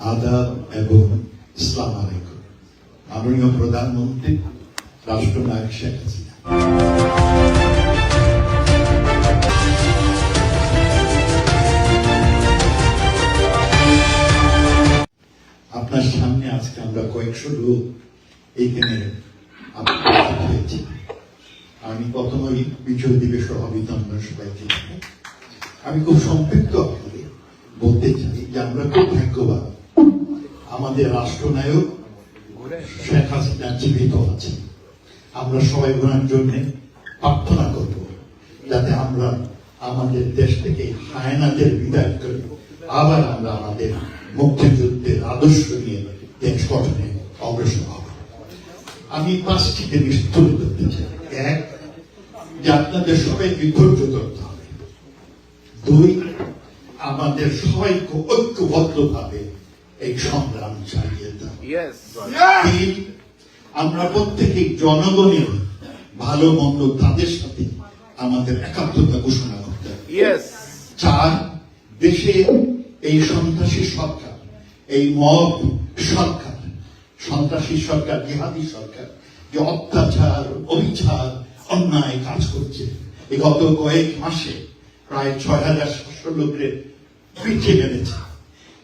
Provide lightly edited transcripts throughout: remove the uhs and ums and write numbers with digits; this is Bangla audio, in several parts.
আদাব এবং ইসলাম আলাইকুম। মাননীয় প্রধানমন্ত্রী রাষ্ট্রনায়ক শেখ হাসিনা, আপনার সামনে আজকে আমরা কয়েকশো লোক এইখানে হয়েছি। আমি প্রথমেই বিজয় দিবসের অভিনন্দন সবাইকে। আমি খুব সংক্ষিপ্ত বলতে চাই যে আমরা খুব ভাগ্যবান, আমাদের রাষ্ট্রনায়ক শেখ হাসিনা জীবিত আছেন। আমরা সবাই ওনার জন্য প্রার্থনা করব যাতে আমরা আমাদের দেশ থেকে হায়নাদের বিদায় করে আবার আমরা আমাদের মুক্তিযুদ্ধের আদর্শ নিয়ে দেশ গঠনে অগ্রসর হব। আমি পাঁচটি জিনিস তুলে ধরতে চাই। এক, যে আপনাদের সবাইকে ধৈর্য ধরতে হবে। দুই, আমাদের সবাইকে ঐক্যবদ্ধভাবে এই সংগ্রাম চালিয়ে যেতে হবে। তিন, আমরা প্রত্যেকেই জনগণের ভালো মন্দ তাদের সাথে আমাদের একাত্মতা ঘোষণা করতে হবে। চার, দেশে এই সন্ত্রাসী সরকার, এই মব সরকার, সন্ত্রাসী সরকার, জিহাদি সরকার যে অত্যাচার, অবিচার, অন্যায় কাজ করছে, এই গত কয়েক মাসে প্রায় ৬,৭০০ লোকের পিছিয়ে মেরেছে।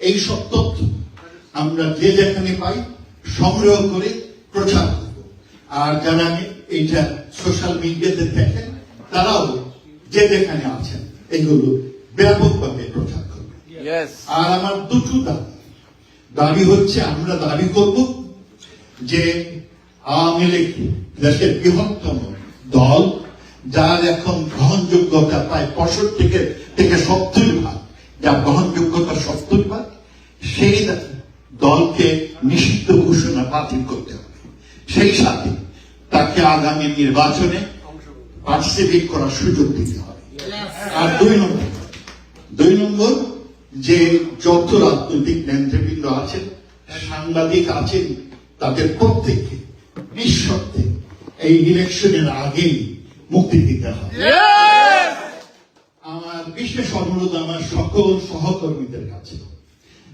এই সব তথ্য আমরা যে যেখানে পাই সংগ্রহ করে প্রচার করব। আর যারা এইটা সোশ্যাল মিডিয়াতে দেখেন তারাও যে যেখানে আছেন এগুলো ব্যাপকভাবে প্রচার করবে। আর আমার দুটো দাবি হচ্ছে, আমরা দাবি করব যে আওয়ামী লীগ দেশের বৃহত্তম দল, যার এখন গ্রহণযোগ্যতা প্রায় 65 থেকে 70%, যা গ্রহণযোগ্যতা 70%, সেই দলকে নিষিদ্ধ ঘোষণা বাতিল করতে হবে। সেই সাথে তাকে আগামী নির্বাচনে পার্টিসিপেট করার সুযোগ দিতে হবে। আর দুই নম্বর যে যত রাজনৈতিক নেতৃবৃন্দ আছেন, সাংবাদিক আছেন, তাদের প্রত্যেককে নিঃশর্তে এই ইলেকশনের আগেই মুক্তি দিতে হবে। আমার বিশেষ অনুরোধ আমার সকল সহকর্মীদের কাছে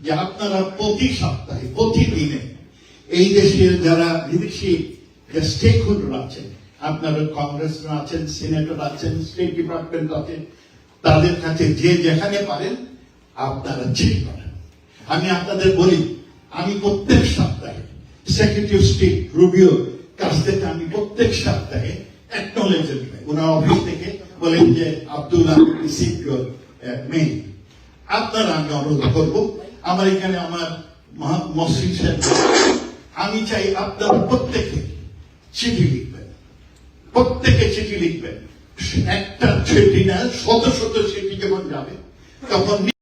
যে আপনারা প্রতি সপ্তাহে, প্রতিদিনে এই দেশের যারা বিদেশি স্টেক হোল্ডার আছেন, আপনারা কংগ্রেসম্যান আছেন, সিনেটর আছেন, স্টেট ডিপার্টমেন্ট আছেন, তাদের কাছে যে যেখানে পারেন আপনারা চিঠি পাঠান। আমি আপনাদের বলি, আমি প্রত্যেক সপ্তাহে সেক্রেটারি অফ স্টেট রুবিওর কাছ থেকে আমি প্রত্যেক সপ্তাহে অ্যাকনোলেজমেন্ট পাই। ওনার অফিস থেকে বলেন যে আব্দুল্লাহ রিসিভ ইউর মেইল। আপনারা আমি অনুরোধ করব, আমার এখানে আমার মসজিদ সাহেব, আমি চাই আপনারা প্রত্যেকে চিঠি লিখবেন, প্রত্যেকে চিঠি লিখবেন। একটা চিঠি না, শত শত চিঠি যখন যাবে তখন